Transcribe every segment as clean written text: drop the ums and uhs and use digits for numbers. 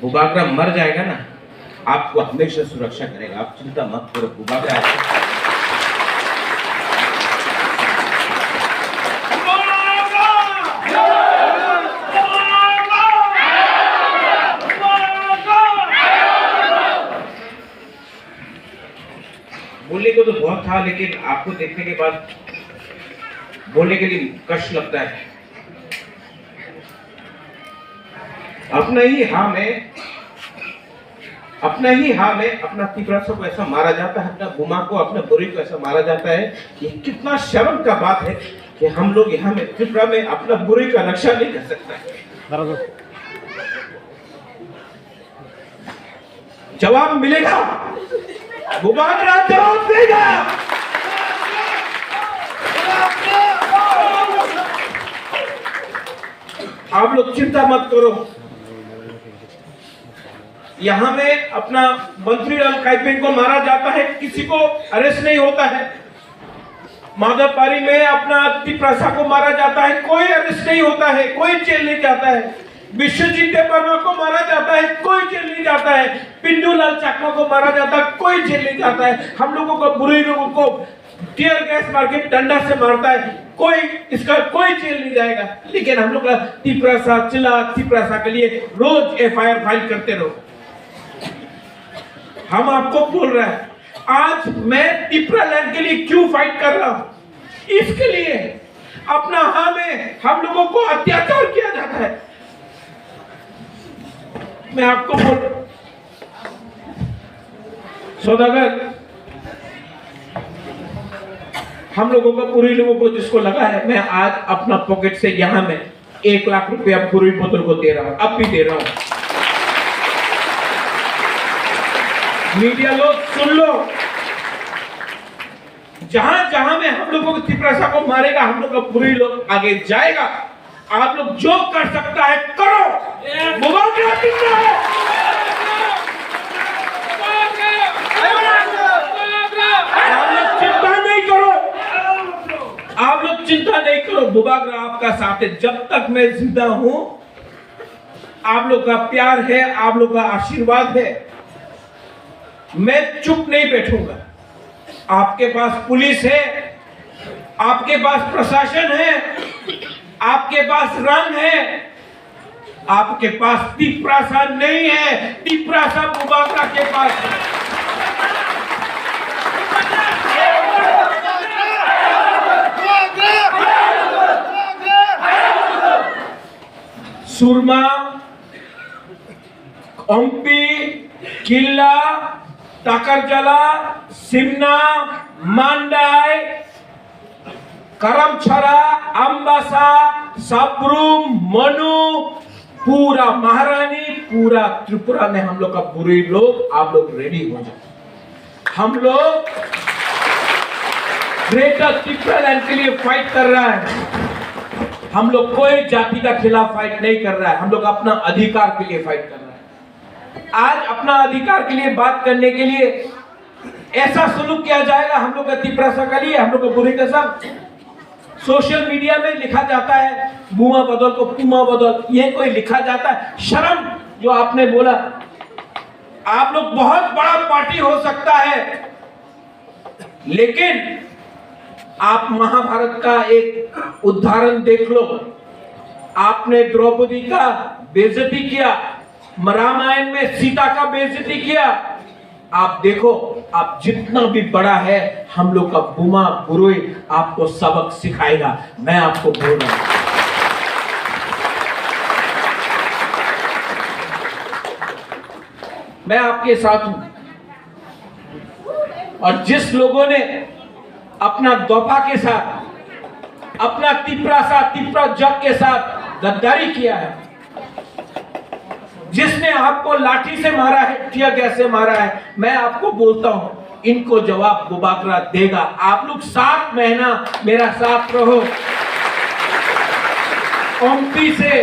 बुबागरा मर जाएगा ना, आपको हमेशा सुरक्षा करेगा, आप चिंता मत करो। बुबागरा बोलने को तो बहुत था, लेकिन आपको देखने के बाद बोलने के लिए कष्ट लगता है। अपना ही हाँ में अपना तिपरासा को ऐसा मारा जाता है, अपना बुमा को, अपना बुरी को ऐसा मारा जाता है। ये कितना शर्म का बात है कि हम लोग यहाँ में त्रिपुरा में अपना बुरी का रक्षा नहीं कर सकता। जवाब मिलेगा, बुबागरा जवाब देगा। आप लोग चिंता मत करो। यहां में अपना मंत्री राम काइपिंग को मारा जाता है, किसी को अरेस्ट नहीं होता है। माधवपारी में अपना तिपरासा को मारा जाता है, कोई अरेस्ट नहीं होता है, कोई जेल नहीं जाता है। विश्वजीत वर्मा को मारा जाता है, कोई जेल नहीं जाता है। पिंडू लाल चाकमा को मारा जाता है, कोई जेल नहीं जाता है। हम लोगों को, बुरे लोगों को टीयर गैस मार के डंडा से मारता है, कोई इसका कोई जेल नहीं जाएगा। लेकिन हम लोग तिपरासा चिल्ला तिपरासा के लिए रोज एफआईआर फाइल करते रहो। हम आपको बोल रहे हैं, आज मैं तिपरा लैंड के लिए क्यों फाइट कर रहा हूं? इसके लिए अपना हाँ में हम लोगों को अत्याचार किया जाता है। मैं आपको बोल रहा हूं, सौदागर, हम लोगों को, पूरी लोगों को जिसको लगा है, मैं आज अपना पॉकेट से यहां में 1 लाख रुपया पूरी बोतल को दे रहा हूं, अब भी दे रहा हूं। मीडिया लोग सुन लो, जहां जहां में हम लोगों को तिपरासा को मारेगा, हम लोग का पूरी लोग आगे जाएगा। आप लोग जो कर सकता है करो। बुबागरा जिंदा है। आप लोग चिंता नहीं करो, आप लोग चिंता नहीं करो। बुबागरा आपका साथ है, जब तक मैं जिंदा हूं। आप लोग का प्यार है, आप लोग का आशीर्वाद है, मैं चुप नहीं बैठूंगा। आपके पास पुलिस है, आपके पास प्रशासन है, आपके पास रंग है, आपके पास तिपरासा नहीं है। तिपरासा बुबागरा के पास है। सुरमा, ओम्पी, किल्ला, टाकरजला, सिमना, मांडाई, करमछरा, अम्बासा, साब्रुम, मनु, पूरा महारानी, पूरा त्रिपुरा में हम लोग का बुरे लोग, आप लोग रेडी हो जाए। हम लोग ग्रेटर त्रिपुरा लैंड के लिए फाइट कर रहा है। हम लोग कोई जाति का खिलाफ फाइट नहीं कर रहा है, हम लोग अपना अधिकार के लिए फाइट कर रहा है। आज अपना अधिकार के लिए बात करने के लिए ऐसा सलूक किया जाएगा हम लोग का तिपरासा के लिए, हम लोग का बुरी का सब सोशल मीडिया में लिखा जाता है, बुआ बदल को पुमा बदल, ये कोई लिखा जाता है। शर्म जो आपने बोला, आप लोग बहुत बड़ा पार्टी हो सकता है, लेकिन आप महाभारत का एक उदाहरण देख लो। आपने द्रौपदी का बेइज्जती किया, रामायण में सीता का बेइज्जती किया। आप देखो, आप जितना भी बड़ा है, हम लोग का बुमा बुरोई आपको सबक सिखाएगा। मैं आपको बोल रहा हूं, मैं आपके साथ हूं। और जिस लोगों ने अपना दोफा के साथ, अपना तिपरा जग के साथ गद्दारी किया है, जिसने आपको लाठी से मारा है, टीयर गैस से मारा है, मैं आपको बोलता हूं, इनको जवाब बुबागरा देगा। आप लोग 7 महीना मेरा साथ रहो। ओम्पी से,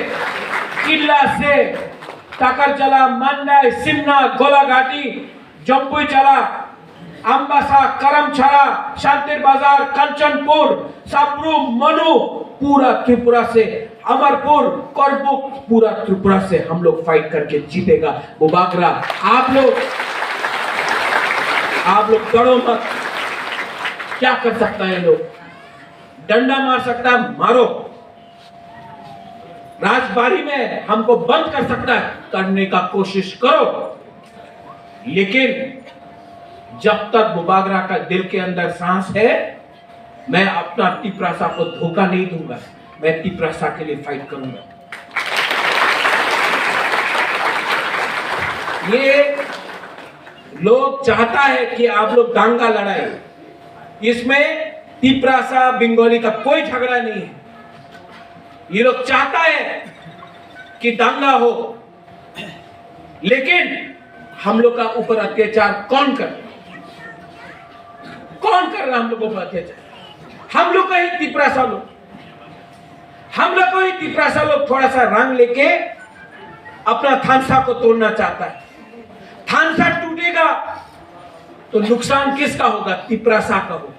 किल्ला से, टाकरजला, मंडाई, सिमना, गोलाघाटी, जम्पू चला, अम्बासा, करमछरा, शांतिर बाजार, कंचनपुर, साब्रुम, मनु, पूरा त्रिपुरा से, अमरपुर, करबुक, पूरा त्रिपुरा से हम लोग फाइट करके जीतेगा। वो बागरा आप लोग डरो मत। क्या कर सकता है लोग? डंडा मार सकता है, मारो। राजबारी में हमको बंद कर सकता है, करने का कोशिश करो। लेकिन जब तक बुबागरा का दिल के अंदर सांस है, मैं अपना टिपरासा को धोखा नहीं दूंगा। मैं टिपरासा के लिए फाइट करूंगा। ये लोग चाहता है कि आप लोग दांगा लड़ाए। इसमें टिपरासा बंगाली का कोई झगड़ा नहीं है। ये लोग चाहता है कि दांगा हो, लेकिन हम लोग का ऊपर अत्याचार कौन कर रहा है? हम लोगों पर अत्याचार हम लोग का ही टिपरासा लोग, हम लोग को ही टिपरासा लोग थोड़ा सा रंग लेके अपना थानसा को तोड़ना चाहता है। थानसा टूटेगा तो नुकसान किसका होगा? टिपरासा का होगा।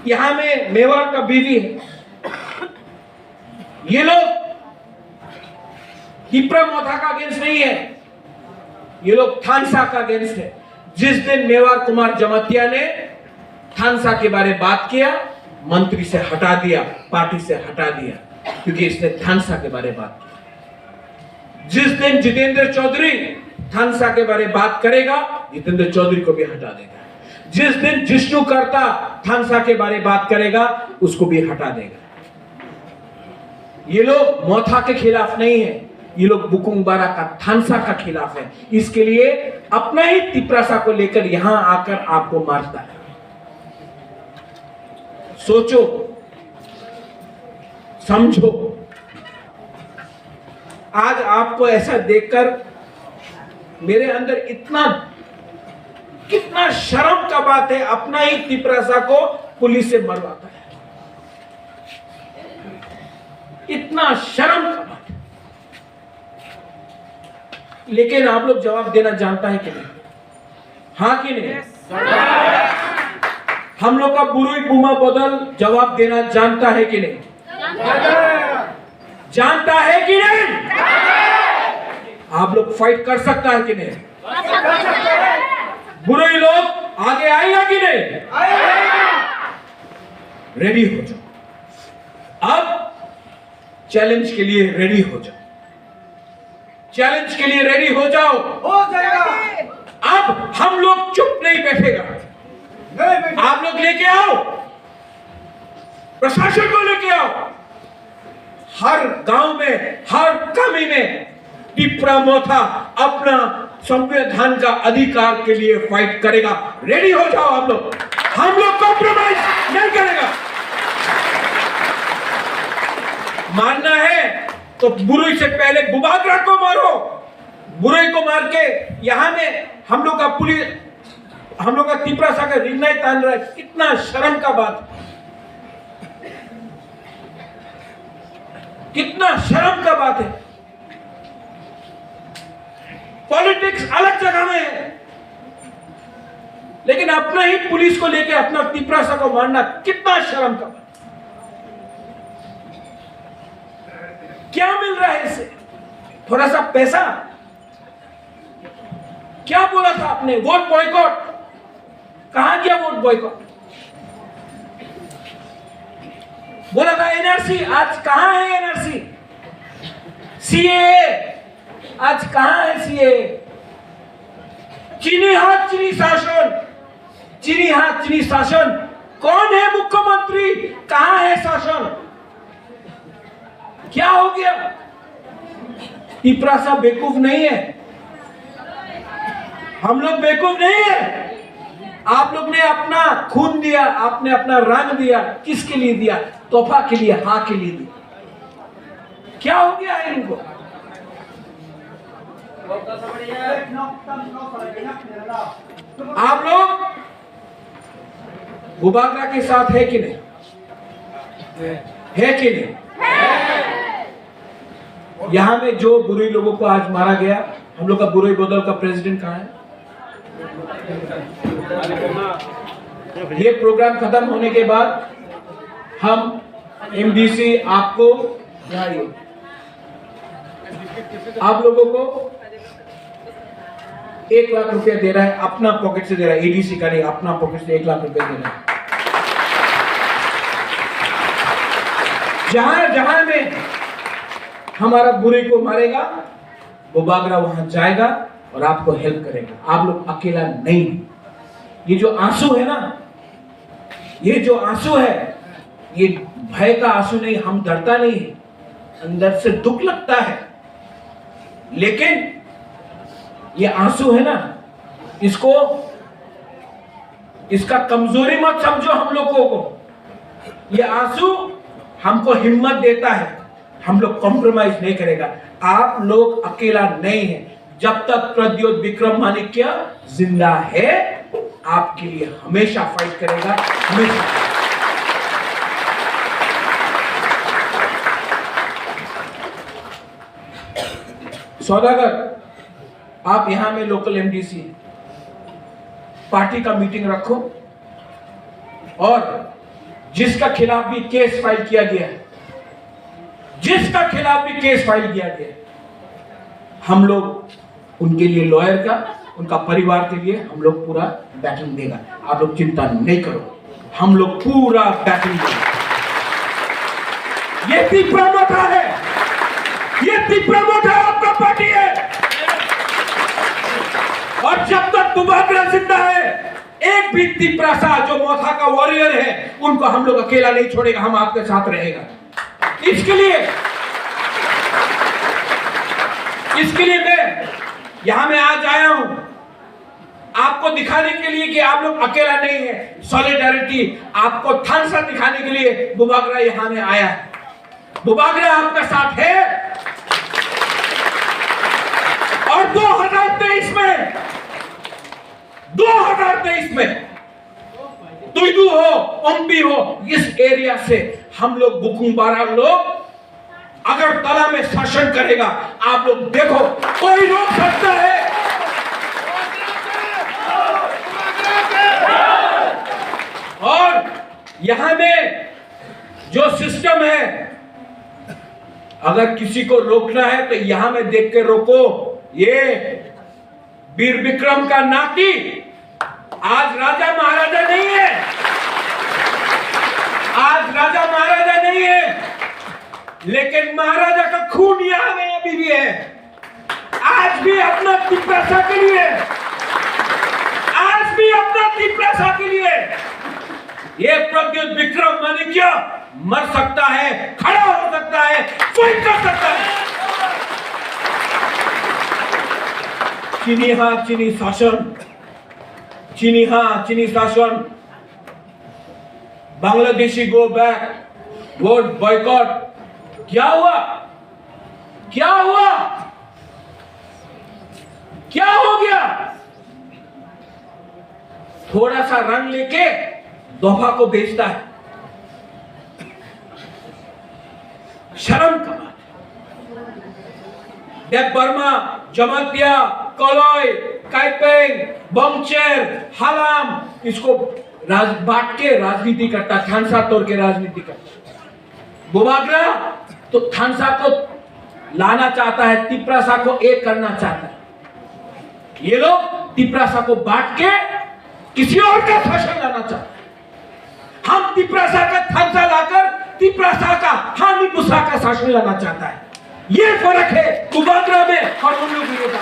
यहां में मेवाड़ का बीवी है। ये लोग टिपरा मोथा का अगेंस्ट नहीं है, ये लोग थानसा का अगेंस्ट है। जिस दिन मेवाड़ कुमार जमातिया ने थानसा के बारे में बात किया, मंत्री से हटा दिया, पार्टी से हटा दिया, क्योंकि इसने थानसा के बारे में बात किया। जिस दिन जितेंद्र चौधरी थानसा के बारे में बात करेगा, जितेंद्र चौधरी को भी हटा देगा। जिस दिन जिष्णु करता थानसा के बारे में बात करेगा, उसको भी हटा देगा। ये लोग मोथा के खिलाफ नहीं है, ये लोग बुकुंगबारा का थानसा का खिलाफ है। इसके लिए अपना ही टिपरासा को लेकर यहां आकर आपको मारता है। सोचो, समझो। आज आपको ऐसा देखकर मेरे अंदर कितना शर्म का बात है। अपना ही टिपरासा को पुलिस से मरवाता है, इतना शर्म का बात है। लेकिन आप लोग जवाब देना जानता है कि नहीं? हाँ कि नहीं? हम लोग का बुरुई बुमा बदल जवाब देना जानता है कि नहीं? जानता है कि नहीं? आप लोग फाइट कर सकता है कि नहीं? बुरुई लोग आगे आएगा कि नहीं? रेडी हो जाओ। अब चैलेंज के लिए रेडी हो जाओ। चैलेंज के लिए रेडी हो जाओ। हो जाएगा। अब हम लोग चुप नहीं बैठेगा। आप लोग लेके आओ, प्रशासन को लेके आओ। हर गांव में, हर कमी में टिपरा मोथा अपना संविधान का अधिकार के लिए फाइट करेगा। रेडी हो जाओ आप लोग। हम लोग कॉम्प्रोमाइज नहीं करेगा। मारना है तो बुरुई से पहले बुबागरा को मारो। बुरुई को मार के यहां में हम लोग का पुलिस, हम लोग का टिपरासा का रिंगनाई तान रहा है। कितना शर्म का बात, कितना शर्म का बात है। पॉलिटिक्स अलग जगह में है, लेकिन अपना ही पुलिस को लेके अपना टिपरासा को मारना कितना शर्म का बात। क्या मिल रहा है इससे? थोड़ा सा पैसा। क्या बोला था आपने? Vote boycott. कहां गया वोट बॉयकॉट? बोला था एनआरसी, आज कहां है एनआरसी? सीएए, आज कहां है सीएए? चीनी हाथ चीनी शासन, चीनी हाथ चीनी शासन। कौन है मुख्यमंत्री? कहां है शासन? क्या हो गया? टिपरासा बेवकूफ नहीं है, हम लोग बेवकूफ नहीं है। आप लोग ने अपना खून दिया, आपने अपना रंग दिया। किसके लिए दिया? तोहफा के लिए, हाँ के लिए दिया। क्या हो गया है इनको? आप लोग बुबागरा के साथ है कि नहीं? है कि नहीं? यहां में जो बुरुई लोगों को आज मारा गया, हम लोग का बुरुई बदल का प्रेसिडेंट कहां है? ये प्रोग्राम खत्म होने के बाद हम एमडीसी आपको आप लोगों को 1 लाख रुपया दे रहा है, अपना पॉकेट से दे रहा है, एडीसी का नहीं, अपना पॉकेट से 1 लाख रुपया दे रहा है। जहां जहां में हमारा बुरे को मारेगा वो बागरा वहां जाएगा और आपको हेल्प करेगा। आप लोग अकेला नहीं। ये जो आंसू है ना, ये जो आंसू है, ये भय का आंसू नहीं, हम डरता नहीं है, अंदर से दुख लगता है, लेकिन ये आंसू है ना, इसको इसका कमजोरी मत समझो हम लोगों को। ये आंसू हमको हिम्मत देता है, हम लोग कॉम्प्रोमाइज नहीं करेगा। आप लोग अकेला नहीं है। जब तक प्रद्योत विक्रम माणिक्य जिंदा है, आपके लिए हमेशा फाइट करेगा, हमेशा। सौदागर, आप यहां में लोकल एमडीसी पार्टी का मीटिंग रखो और जिसका खिलाफ भी केस फाइल किया गया है, जिसका खिलाफ भी केस फाइल किया गया है, हम लोग उनके लिए लॉयर का, उनका परिवार के लिए हम लोग पूरा बैटिंग देगा। आप लोग चिंता नहीं करो, हम लोग पूरा बैटिंग देंगे। ये तीपरा मोठा है, ये तीपरा मोठा आपका पार्टी है, और जब तक बुबागरा जिंदा है, एक भी तीपरा सा जो मोथा का वॉरियर है, उनको हम लोग अकेला नहीं छोड़ेगा, हम आपके साथ रहेगा। इसके लिए मैं यहां में आज आया हूं, आपको दिखाने के लिए कि आप लोग अकेला नहीं है। सॉलिडारिटी आपको थानसा दिखाने के लिए बुबागरा यहां में आया है। बुबागरा आपका साथ है, और 2023 में तुइदू हो, ओम्बी हो, इस एरिया से हम लोग बुकुंबारा लोग अगरतला में शासन करेगा। आप लोग देखो, कोई रोक सकता है? और यहां में जो सिस्टम है, अगर किसी को रोकना है तो यहां में देख के रोको। ये वीर विक्रम का नाती आज राजा महाराजा नहीं है, आज राजा महाराजा नहीं है, लेकिन महाराजा का खून यहां में अभी भी है। आज भी अपना तिपरासा के लिए, आज भी अपना तिपरासा के लिए ये प्रद्योत विक्रम माणिक्य मर सकता है, खड़ा हो सकता है, फाइट कर सकता है। चीनी हाँ चीनी शासन, चीनी हाँ चीनी शासन, Bangladeshi go back, vote boycott. क्या हुआ? क्या हुआ? क्या हो गया? थोड़ा सा रंग लेके दोहा को बेचता है, शर्म का बात। देव बर्मा, जमातिया, कोलोय, काइपेंग, बंगचेर, हालाम, इसको बांट के राजनीति करता, थानसा तोड़ के राजनीति करता। बुबागरा तो थानसा को लाना चाहता है, तिपरासा को एक करना चाहता है। ये लोग तिपरासा को बांट के किसी और का शासन लाना चाहते हैं। हम तिपरासा का थानसा लाकर तिपरासा का हानिपुसा का शासन लाना चाहता है। ये फर्क है बुबागरा में और उन लोगों का।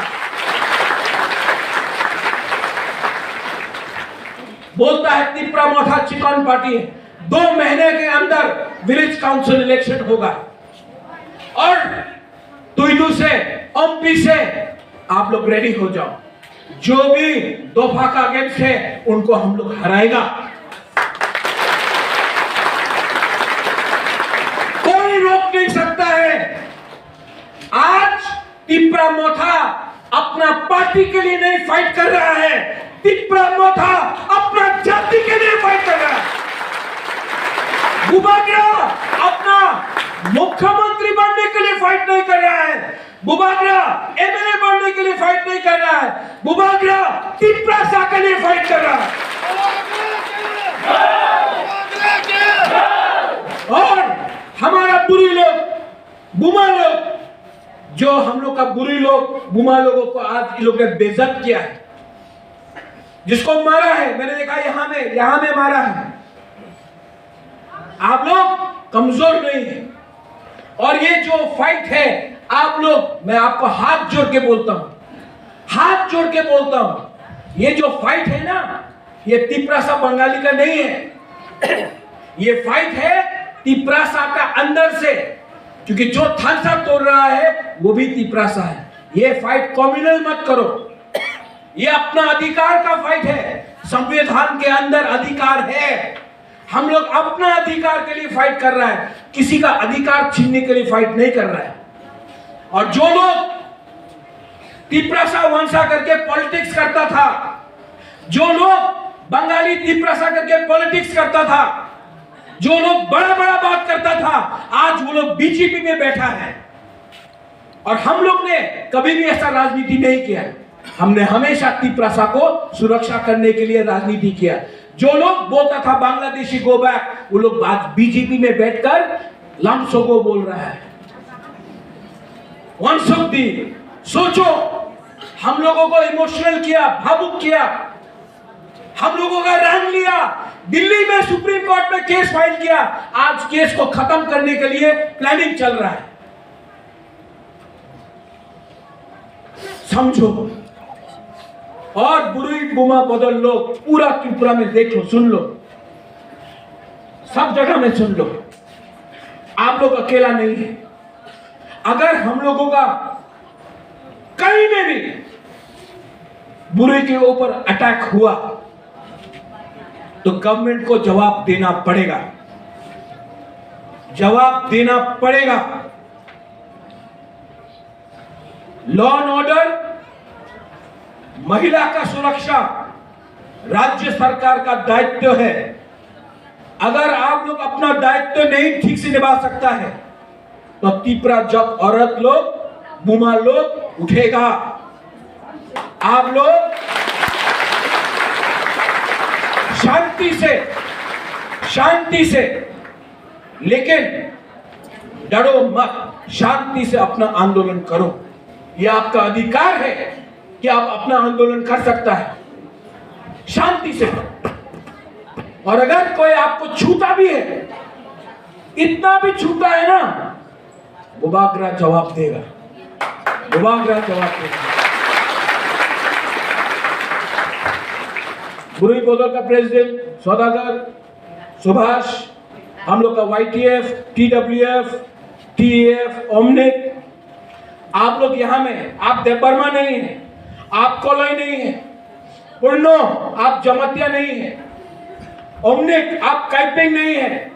बोलता है तिपरा मोठा चिकन पार्टी है। 2 महीने के अंदर विलेज काउंसिल इलेक्शन होगा और तुइदू से, ओम्पी से आप लोग रेडी हो जाओ। जो भी दोफा का अगेंस्ट है उनको हम लोग हराएगा। कोई रोक नहीं सकता है। आज तिपरा मोठा अपना पार्टी के लिए नहीं फाइट कर रहा है, तिपरा मोठा अपना जाति के लिए फाइट कर रहा है। बुबागरा अपना मुख्यमंत्री बनने के लिए फाइट नहीं कर रहा है, बुबागरा एमएलए बनने के लिए फाइट नहीं कर रहा है, बुबागरा तिपरासा के लिए फाइट कर रहा है। और हमारा बुरी लोग, बुमा लोग, जो हम लोग का बुरी लोग, बुमा लोगों को आज इन लोग ने बेइज्जत किया है, जिसको मारा है, मैंने देखा यहां में मारा है। आप लोग कमजोर नहीं है, और ये जो फाइट है आप लोग, मैं आपको हाथ जोड़ के बोलता हूं, हाथ जोड़ के बोलता हूं, ये जो फाइट है ना, ये तिप्रासा बंगाली का नहीं है, ये फाइट है तिप्रासा का अंदर से, क्योंकि जो थानसा तोड़ रहा है वो भी तिप्रासा है। ये फाइट कम्युनल मत करो, ये अपना अधिकार का फाइट है। संविधान के अंदर अधिकार है, हम लोग अपना अधिकार के लिए फाइट कर रहा है, किसी का अधिकार छीनने के लिए फाइट नहीं कर रहा है। और जो लोग तिप्रासा वंशा करके पॉलिटिक्स करता था, जो लोग बंगाली तिप्रासा करके पॉलिटिक्स करता था, जो लोग बड़ा बड़ा बात करता था, आज वो लोग बीजेपी में बैठा है। और हम लोग ने कभी भी ऐसा राजनीति नहीं किया, हमने हमेशा तिप्रासा को सुरक्षा करने के लिए राजनीति किया। जो लोग बोलता था बांग्लादेशी गो बैक, वो लोग आज बीजेपी में बैठकर लमसोगो बोल रहा है। वंशुद्दीन, सोचो, हम लोगों को इमोशनल किया, भावुक किया, हम लोगों का रंग लिया, दिल्ली में सुप्रीम कोर्ट में केस फाइल किया, आज केस को खत्म करने के लिए प्लानिंग चल रहा है। समझो, और बुरी बुमा बदल लो, पूरा त्रिपुरा में देख लो, सुन लो, सब जगह में सुन लो, आप लोग अकेला नहीं है। अगर हम लोगों का कहीं में भी बुरे के ऊपर अटैक हुआ तो गवर्नमेंट को जवाब देना पड़ेगा, जवाब देना पड़ेगा। लॉ एंड ऑर्डर, महिला का सुरक्षा राज्य सरकार का दायित्व है। अगर आप लोग अपना दायित्व नहीं ठीक से निभा सकता है तो तिप्रा जब औरत लोग, बुमा लोग उठेगा। आप लोग शांति से, लेकिन डरो मत, शांति से अपना आंदोलन करो। यह आपका अधिकार है कि आप अपना आंदोलन कर सकता है शांति से। और अगर कोई आपको छूता भी है, इतना भी छूता है ना, बुबागरा जवाब देगा, बुबागरा जवाब देगा। बुरी बदल का प्रेसिडेंट सौदागर, सुभाष, हम लोग का YTF, TWF, TAF, ओमनिक, आप लोग यहां में, आप देवबर्मा नहीं है, आप कोलाई नहीं है, पुर्णो आप जमतिया नहीं है, ओमनिक आप काइपेंग नहीं है,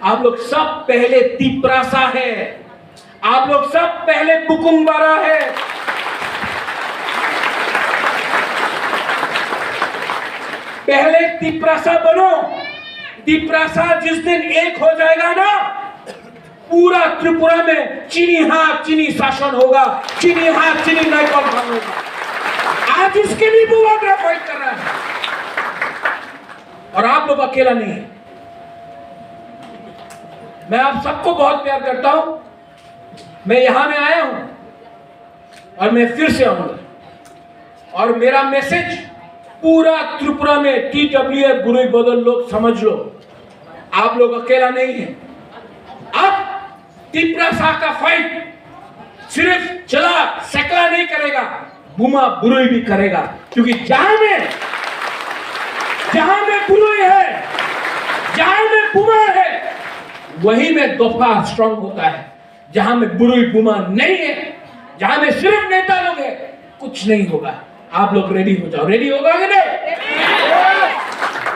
आप लोग सब पहले तिप्रासा है, आप लोग सब पहले बुकुंबारा है। पहले तिप्रासा बनो। तिप्रासा जिस दिन एक हो जाएगा ना, पूरा त्रिपुरा में चीनी हाथ चीनी शासन होगा, चीनी हाथ चीनी नायकॉल होगा। आज इसके लिए बुबागरा फाइट कर रहा है, और आप लोग अकेला नहीं है। मैं आप सबको बहुत प्यार करता हूं, मैं यहां में आया हूं और मैं फिर से आऊंगा, और मेरा मैसेज पूरा त्रिपुरा में TWF बुरी बदल लोग समझ लो, आप लोग अकेला नहीं है। अब तिप्रासा का फाइट सिर्फ चला सकला नहीं करेगा, बुमा बुरुई भी करेगा, क्योंकि जहां में बुरुई है, जहां में बुमा है, वहीं में दोफा स्ट्रांग होता है। जहां में बुरुई बुमा नहीं है, जहां में सिर्फ नेता लोग हैं, कुछ नहीं होगा। आप लोग रेडी हो जाओ, रेडी होगा कि नहीं?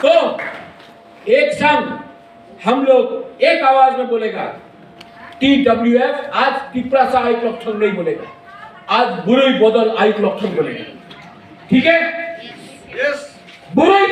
तो एक संग हम लोग एक आवाज में बोलेगा, TWF आज तिप्रासा आइक लक्षण नहीं बोलेगा, आज बुरुई बदल आइक लक्षण बोलेगा, ठीक है? बुरुई